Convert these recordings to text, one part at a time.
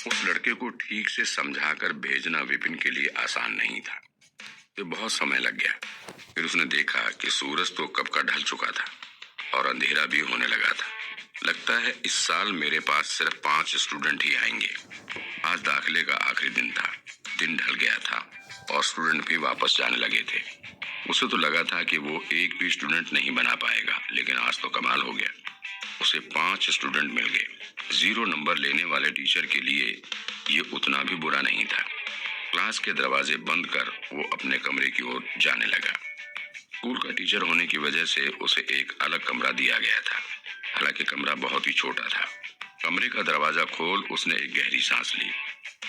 उस लड़के को ठीक से समझाकर भेजना विपिन के लिए आसान नहीं था। ये बहुत समय लग गया। फिर उसने देखा कि सूरज तो कब का ढल चुका था और अंधेरा भी होने लगा था। लगता है इस साल मेरे पास सिर्फ 5 स्टूडेंट ही आएंगे। आज दाखिले का आखिरी दिन था। दिन ढल गया था और स्टूडेंट भी वापस जाने लगे थे। उसे तो लगा था कि वो एक भी स्टूडेंट नहीं बना पाएगा, लेकिन आज तो कमाल हो गया। उसे 5 स्टूडेंट मिल गए। 0 नंबर लेने वाले टीचर के लिए ये उतना भी बुरा नहीं था। क्लास के दरवाजे बंद कर वो अपने कमरे की ओर जाने लगा। स्कूल का टीचर होने की वजह से उसे एक अलग कमरा दिया गया था। हालांकि कमरा बहुत ही छोटा था। कमरे का दरवाजा खोल उसने एक गहरी सांस ली।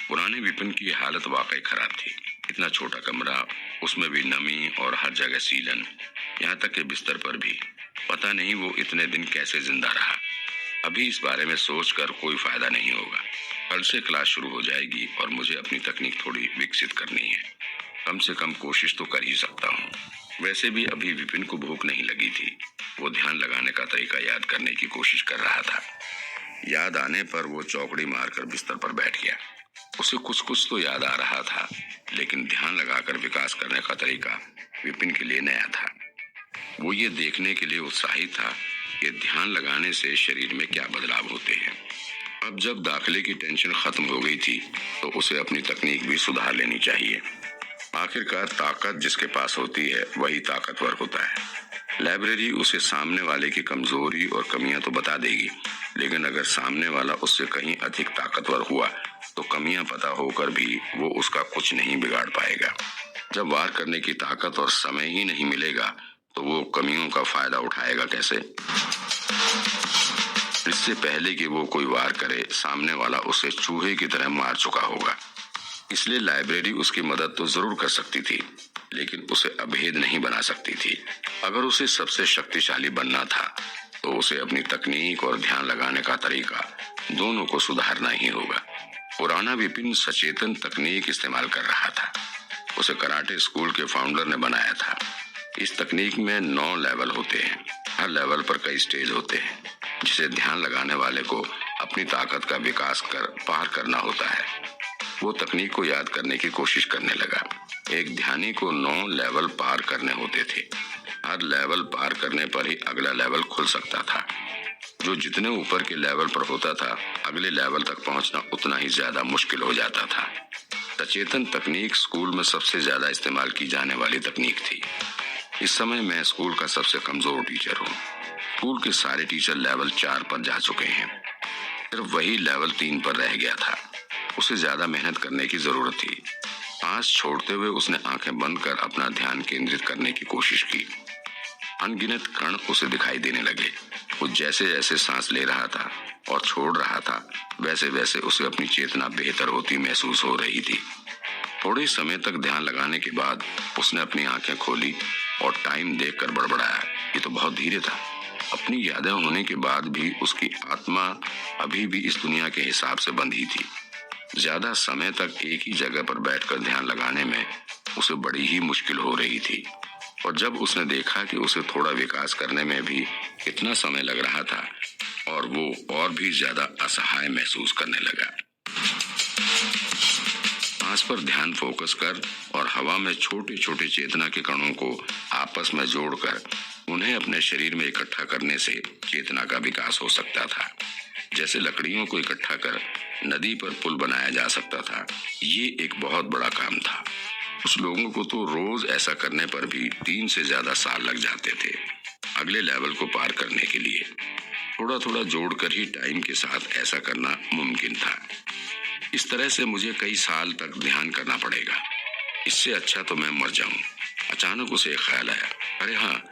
पुराने विपिन की हालत वाकई खराब थी। इतना छोटा कमरा, उसमें भी नमी और हर जगह सीलन, यहाँ तक कि बिस्तर पर भी। पता नहीं वो इतने दिन कैसे जिंदा रहा। अभी इस बारे में सोचकर कोई फायदा नहीं होगा। कल से क्लास शुरू हो जाएगी और मुझे अपनी तकनीक थोड़ी विकसित करनी है। कम से कम कोशिश तो कर ही सकता हूँ। वैसे भी अभी विपिन को भूख नहीं लगी थी। वो ध्यान लगाने का तरीका याद करने की कोशिश कर रहा था। याद आने पर वो चौकड़ी मारकर बिस्तर पर बैठ गया। उसे कुछ कुछ तो याद आ रहा था, लेकिन ध्यान लगाकर विकास करने का तरीका विपिन के लिए नया था। वो ये देखने के लिए उत्साहित था कि ध्यान लगाने से शरीर में क्या बदलाव होते हैं। अब जब दाखिले की टेंशन खत्म हो गई थी, तो उसे अपनी तकनीक भी सुधार लेनी चाहिए। आखिरकार ताकत जिसके पास होती है वही ताकतवर होता है। लाइब्रेरी उसे सामने वाले की कमजोरी और कमियां तो बता देगी, लेकिन अगर सामने वाला उससे कहीं अधिक ताकतवर हुआ तो कमियां पता होकर भी वो उसका कुछ नहीं बिगाड़ पाएगा। जब वार करने की ताकत और समय ही नहीं मिलेगा तो वो कमियों का फायदा उठाएगा कैसे? इससे पहले कि वो कोई वार करे, सामने वाला उसे चूहे की तरह मार चुका होगा। इसलिए लाइब्रेरी उसकी मदद तो जरूर कर सकती थी, लेकिन उसे अभेद नहीं बना सकती थी। अगर उसे सबसे शक्तिशाली बनना था तो उसे अपनी तकनीक और ध्यान लगाने का तरीका दोनों को सुधारना ही होगा। पुराना विपिन सचेतन तकनीक इस्तेमाल कर रहा था। उसे कराटे स्कूल के फाउंडर ने बनाया था। इस तकनीक में 9 लेवल होते हैं। हर लेवल पर कई स्टेज होते हैं, जिसे ध्यान लगाने वाले को अपनी ताकत का विकास कर पार करना होता है। वो तकनीक को याद करने की कोशिश करने लगा। एक ध्यानी को 9 लेवल पार करने होते थे। हर लेवल पार करने पर ही अगला लेवल खुल सकता था। जो जितने ऊपर के लेवल पर होता था, अगले लेवल तक पहुंचना उतना ही ज्यादा मुश्किल हो जाता था। सचेतन तकनीक स्कूल में सबसे ज्यादा इस्तेमाल की जाने वाली तकनीक थी। इस समय मैं स्कूल का सबसे कमजोर टीचर हूँ। स्कूल के सारे टीचर लेवल 4 पर जा चुके हैं। सिर्फ वही लेवल 3 पर रह गया था। उसे ज्यादा मेहनत करने की जरूरत थी। सांस छोड़ते हुए उसने आंखें बंद कर अपना ध्यान केंद्रित करने की कोशिश की। अनगिनत कण उसे दिखाई देने लगे। वो जैसे जैसे सांस ले रहा था और छोड़ रहा था, वैसे वैसे उसे अपनी चेतना बेहतर होती महसूस हो रही थी। थोड़े समय तक ध्यान लगाने के बाद उसने अपनी आंखें खोली और टाइम देखकर बड़बड़ाया। ये तो बहुत धीरे था। अपनी यादें होने के बाद भी उसकी आत्मा अभी भी इस दुनिया के हिसाब से बंधी थी। ज्यादा समय तक एक ही जगह पर बैठकर ध्यान लगाने में उसे बड़ी ही मुश्किल हो रही थी। और जब उसने देखा कि उसे थोड़ा विकास करने में भी इतना समय लग रहा था, और वो और भी ज्यादा असहाय महसूस करने लगा। सांस पर ध्यान फोकस कर और हवा में छोटे छोटे चेतना के कणों को आपस में जोड़कर उन्हें अपने शरीर में इकट्ठा करने से चेतना का विकास हो सकता था। जैसे लकड़ियों को इकट्ठा कर नदी पर पुल बनाया जा सकता था, ये एक बहुत बड़ा काम था। कुछ लोगों को तो रोज ऐसा करने पर भी 3 से ज्यादा साल लग जाते थे अगले लेवल को पार करने के लिए। थोड़ा थोड़ा जोड़कर ही टाइम के साथ ऐसा करना मुमकिन था। इस तरह से मुझे कई साल तक ध्यान करना पड़ेगा। इससे अच्छा तो मैं मर जाऊं। अचानक उसे एक ख्याल आया, अरे हाँ,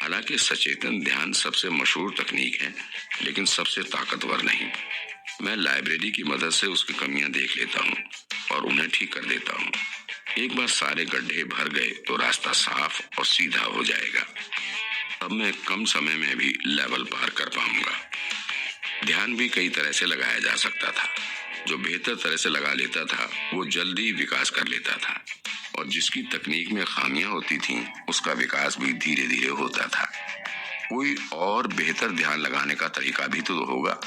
हालांकि सचेतन ध्यान सबसे मशहूर तकनीक है, लेकिन सबसे ताकतवर नहीं। मैं लाइब्रेरी की मदद से उसकी कमियां देख लेता हूँ और उन्हें ठीक कर देता हूँ। एक बार सारे गड्ढे भर गए तो रास्ता साफ और सीधा हो जाएगा। अब मैं कम समय में भी लेवल पार कर पाऊंगा। ध्यान भी कई तरह से लगाया जा सकता था। जो बेहतर तरह से लगा लेता था वो जल्दी विकास कर लेता था, और जिसकी तकनीक में खामियां होती थीं, उसका विकास भी धीरे धीरे होता था। कोई और बेहतर ध्यान लगाने का तरीका भी तो होगा।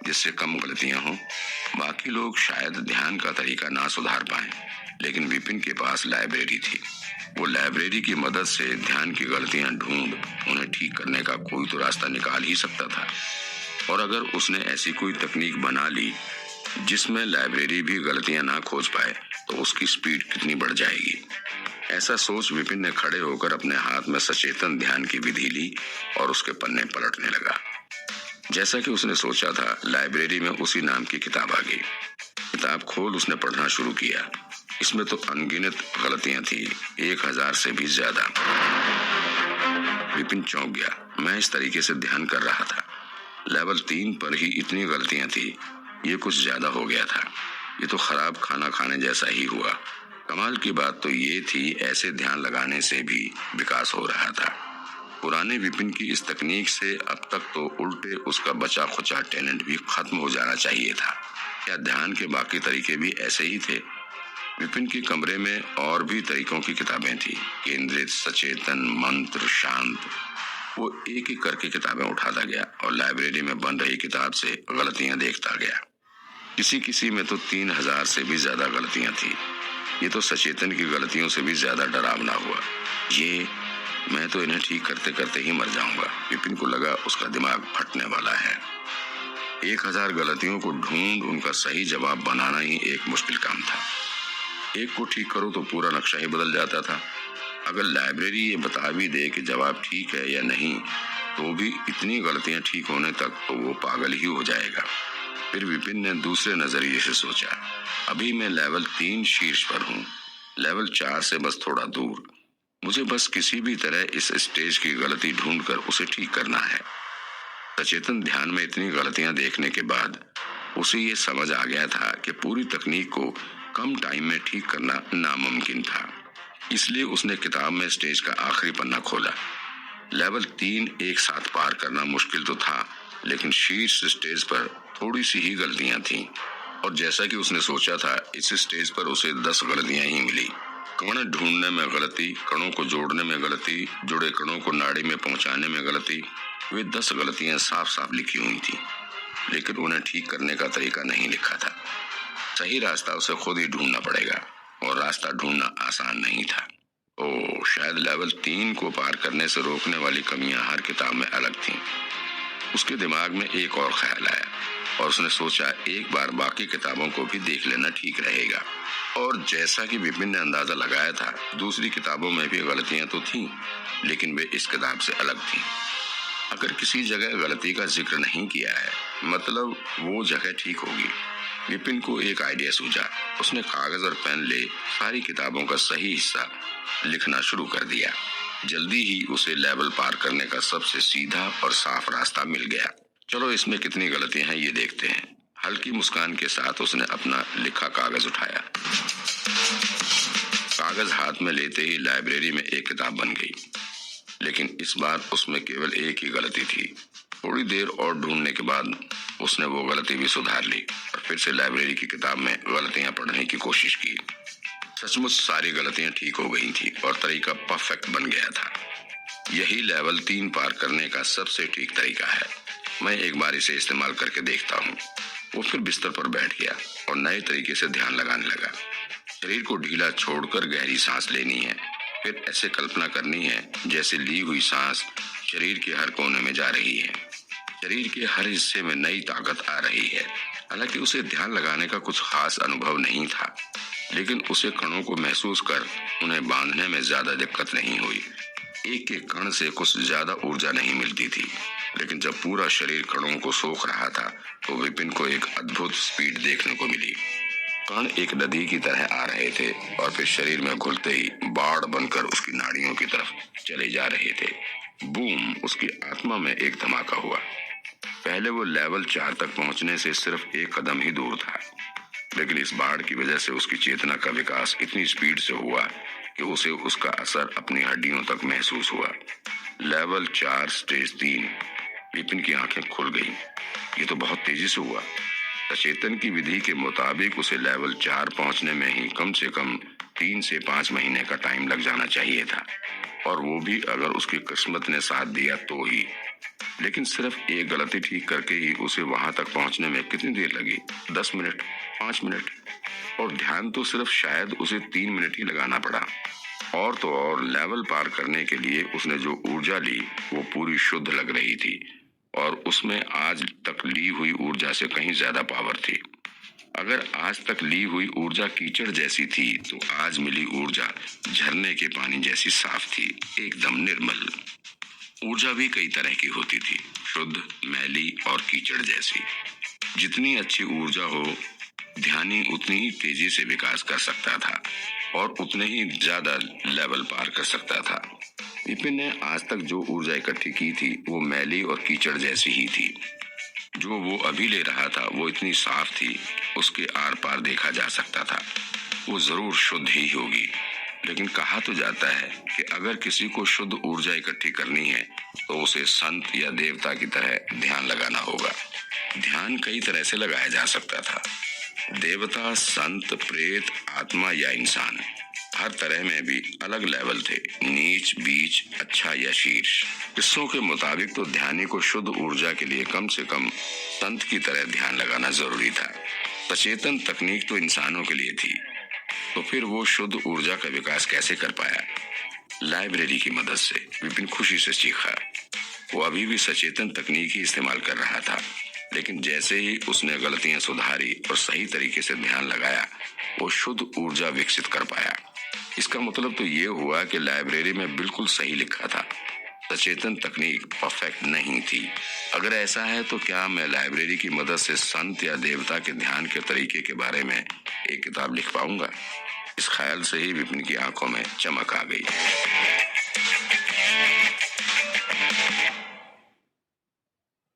जिससे कम गलतियां हों। बाकी लोग शायद ध्यान का तरीका ना सुधार पाएं, लेकिन विपिन के पास लाइब्रेरी थी। वो लाइब्रेरी की मदद से ध्यान की गलतियां ढूंढ उन्हें ठीक करने का कोई तो रास्ता निकाल ही सकता था। और अगर उसने ऐसी कोई तकनीक बना ली जिसमें लाइब्रेरी भी गलतियां ना खोज पाए, तो उसकी स्पीड कितनी बढ़ जाएगी। ऐसा सोच विपिन ने खड़े होकर अपने हाथ में सचेतन ध्यान की विधि ली और उसके पन्ने पलटने लगा। जैसा कि उसने सोचा था, लाइब्रेरी में उसी नाम की किताब आ गई। किताब खोल उसने पढ़ना शुरू किया। इसमें तो अनगिनत गलतियां थी, 1000 से भी ज्यादा। विपिन चौंक गया। मैं इस तरीके से ध्यान कर रहा था, लेवल 3 पर ही इतनी गलतियां थी, ये कुछ ज्यादा हो गया था। ये तो खराब खाना खाने जैसा ही हुआ। कमाल की बात तो ये थी, ऐसे ध्यान लगाने से भी विकास हो रहा था। पुराने विपिन की इस तकनीक से अब तक तो उल्टे उसका बचा खुचा टैलेंट भी खत्म हो जाना चाहिए था। क्या ध्यान के बाकी तरीके भी ऐसे ही थे? विपिन के कमरे में और भी तरीकों की किताबें थी, केंद्रित, सचेतन, मंत्र, शांत। वो एक एक करके किताबें उठाता गया और लाइब्रेरी में बन रही किताब से गलतियां देखता गया। किसी किसी में तो 3000 से भी ज्यादा गलतियां थी। ये तो सचेतन की गलतियों से भी ज्यादा डरावना हुआ। ये मैं तो इन्हें ठीक करते करते ही मर जाऊंगा। विपिन को लगा उसका दिमाग फटने वाला है। 1000 गलतियों को ढूंढ उनका सही जवाब बनाना ही एक मुश्किल काम था। एक को ठीक करो तो पूरा नक्शा ही बदल जाता था। अगर लाइब्रेरी ये बता भी दे कि जवाब ठीक है या नहीं, तो भी इतनी गलतियां ठीक होने तक तो वो पागल ही हो जाएगा। फिर विपिन ने दूसरे नजरिए से सोचा, अभी मैं लेवल 3 शीर्ष पर हूँ, लेवल 4 से बस थोड़ा दूर। मुझे बस किसी भी तरह इस स्टेज की गलती ढूंढकर उसे ठीक करना है। सचेतन ध्यान में इतनी गलतियां देखने के बाद उसे ये समझ आ गया था कि पूरी तकनीक को कम टाइम में ठीक करना नामुमकिन था। इसलिए उसने किताब में स्टेज का आखिरी पन्ना खोला। लेवल 3 एक साथ पार करना मुश्किल तो था, लेकिन शीर्ष स्टेज पर थोड़ी सी ही गलतियां थीं। और जैसा कि उसने सोचा था, इस स्टेज पर उसे 10 गलतियां ही मिली। कण ढूंढने में गलती, कणों को जोड़ने में गलती, जुड़े कणों को नाड़ी में पहुंचाने में गलती। वे 10 गलतियां साफ साफ लिखी हुई थी, लेकिन उन्हें ठीक करने का तरीका नहीं लिखा था। सही रास्ता उसे खुद ही ढूंढना पड़ेगा, और रास्ता ढूंढना आसान नहीं था। शायद लेवल 3 को पार करने से रोकने वाली कमियां हर किताब में अलग थीं। उसके दिमाग में एक और ख्याल आया और उसने सोचा, एक बार बाकी किताबों को भी देख लेना ठीक रहेगा। और जैसा कि विपिन ने अंदाजा लगाया था, दूसरी किताबों में भी गलतियां तो थीं, लेकिन वे इस किताब से अलग थीं। अगर किसी जगह गलती का जिक्र नहीं किया है, मतलब वो जगह ठीक होगी। विपिन को एक आइडिया सूझा। उसने कागज और पेन ले सारी किताबों का सही हिस्सा लिखना शुरू कर दिया। जल्दी ही उसे लेवल पार करने का सबसे सीधा और साफ रास्ता मिल गया। चलो इसमें कितनी गलतियां हैं ये देखते हैं। हल्की मुस्कान के साथ उसने अपना लिखा कागज उठाया। कागज हाथ में लेते ही लाइब्रेरी में एक किताब बन गई, लेकिन इस बार उसमें केवल एक ही गलती थी। थोड़ी देर और ढूंढने के बाद उसने वो गलती भी सुधार ली और फिर से लाइब्रेरी की किताब में गलतियां पढ़ने की कोशिश की। सचमुच सारी गलतियां ठीक हो गई थी और तरीका परफेक्ट बन गया था। यही लेवल 3 पार करने का सबसे ठीक तरीका है। मैं एक बार इसे इस्तेमाल करके देखता हूँ। वो फिर बिस्तर पर बैठ गया और नए तरीके से ध्यान लगाने लगा। शरीर को ढीला छोड़कर गहरी सांस लेनी है। फिर ऐसे कल्पना करनी है जैसे ली हुई सांस शरीर के हर कोने में जा रही है। शरीर के हर हिस्से में नई ताकत आ रही है। हालांकि उसे ध्यान लगाने का कुछ खास अनुभव नहीं था, लेकिन उसे कणों को महसूस कर उन्हें बांधने में ज्यादा दिक्कत नहीं हुई। एक एक कण से कुछ ज्यादा ऊर्जा नहीं मिलती थी, लेकिन जब पूरा शरीर कणों को सोख रहा था, तो विपिन को एक अद्भुत स्पीड देखने को मिली। कण एक नदी की तरह आ रहे थे और फिर शरीर में घुलते ही बाढ़ बनकर उसकी नाड़ियों की तरफ चले जा रहे थे। बूम! उसकी आत्मा में एक धमाका हुआ। पहले वो लेवल 4 तक पहुंचने से सिर्फ एक कदम ही दूर था, लेकिन इस बाढ़ की वजह से उसकी चेतना का विकास इतनी स्पीड से हुआ कि उसे उसका असर अपनी हड्डियों तक महसूस हुआ। Level 4 stage 3। विपिन की आंखें खुल गईं। ये तो बहुत तेजी से हुआ। सचेतन की विधि के मुताबिक उसे लेवल 4 पहुंचने में ही कम से कम 3 से 5 महीने का टाइम लग जाना चाहिए था, और वो भी अगर उसकी किस्मत ने साथ दिया तो ही। लेकिन सिर्फ एक गलती ठीक करके ही उसे वहां तक पहुंचने में कितनी देर लगी? 10 मिनट, 5 मिनट। और ध्यान तो सिर्फ शायद उसे 3 मिनट ही लगाना पड़ा। और तो और लेवल पार करने के लिए उसने जो ऊर्जा ली वो पूरी शुद्ध लग रही थी, और उसमें आज तक ली हुई ऊर्जा से कहीं ज्यादा पावर थी। अगर आज तक ली हुई ऊर्जा कीचड़ जैसी थी तो आज मिली ऊर्जा झरने के पानी जैसी साफ थी, एकदम निर्मल। ऊर्जा भी कई तरह की होती थी, शुद्ध, मैली और कीचड़ जैसी। जितनी अच्छी ऊर्जा हो, ध्यानी उतनी ही तेजी से विकास कर सकता था और उतने ही ज्यादा लेवल पार कर सकता था। विपिन ने आज तक जो ऊर्जा इकट्ठी की थी वो मैली और कीचड़ जैसी ही थी। जो वो अभी ले रहा था वो इतनी साफ थी, उसके आर पार देखा जा सकता था। वो जरूर शुद्ध ही होगी। लेकिन कहा तो जाता है कि अगर किसी को शुद्ध ऊर्जा इकट्ठी करनी है तो उसे संत या देवता की तरह ध्यान लगाना होगा। ध्यान कई तरह से लगाया जा सकता था। देवता, संत, प्रेत, आत्मा या इंसान, हर तरह में भी अलग लेवल थे, नीच, बीच, अच्छा या शीर्ष। किस्सों के मुताबिक तो ध्यानी को शुद्ध ऊर्जा के लिए कम से कम संत की तरह ध्यान लगाना जरूरी था। सचेतन तकनीक तो इंसानों के लिए थी, तो फिर वो शुद्ध ऊर्जा का विकास कैसे कर पाया? लाइब्रेरी की मदद से, विपिन खुशी से चीखा। वो अभी भी सचेतन तकनीक ही इस्तेमाल कर रहा था, लेकिन जैसे ही उसने गलतियां सुधारी और सही तरीके से ध्यान लगाया, वो शुद्ध ऊर्जा विकसित कर पाया। इसका मतलब तो ये हुआ कि लाइब्रेरी में बिल्कुल सही लिखा था, सचेतन तकनीक परफेक्ट नहीं थी। अगर ऐसा है तो क्या मैं लाइब्रेरी की मदद से संत या देवता के ध्यान के तरीके के बारे में एक किताब लिख पाऊंगा? इस ख्याल से ही विपिन की आंखों में चमक आ गई।